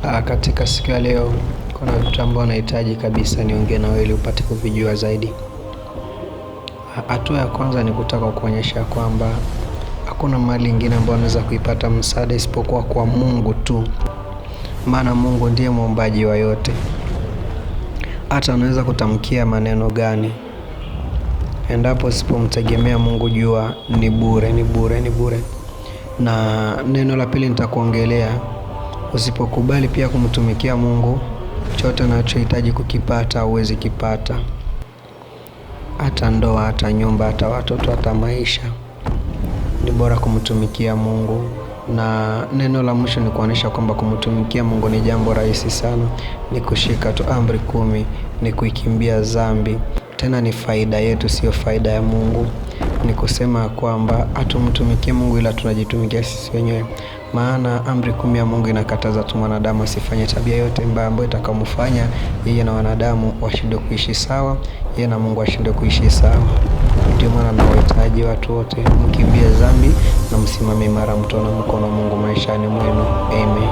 Katika siku ya leo kuna vitu ambavyo nahitaji kabisa niongee na wewe ili upate kuvijua zaidi. Hatua ya kwanza ni kutaka kuonyesha kwamba hakuna mahali ingine ambayo unaweza kuipata msaada isipokuwa kwa Mungu tu. Maana Mungu ndiye muumbaji wa yote. Hata unaweza kutamkia maneno gani, endapo usipomtegemea Mungu, jua ni bure, ni bure, ni bure. Na neno la pili nitakuongelea, usipokubali pia kumtumikia Mungu, chochote unachohitaji kukipata huwezi kipata. Hata ndoa, hata nyumba, hata watoto, hata maisha, ni bora kumtumikia Mungu. Na neno la mwisho ni kuonyesha kwamba kumtumikia Mungu ni jambo rahisi sana. Ni kushika tu amri 10, ni kuikimbia dhambi. Tena ni faida yetu, sio faida ya Mungu. Ni kusema kwamba hatumtumikie Mungu ila tunajitumikia sisi wenyewe. Maana amri 10 ya Mungu inakataza tu mwanadamu asifanye tabia yote mbaya ambayo itakamfanya yeye na wanadamu washindwe kuishi sawa, yeye na Mungu washindwe kuishi sawa. Ndio maana nawahitaji watu wote mkimbie dhambi na msimame imara, mtaona mkono wa Mungu maishani mwenu. Amen.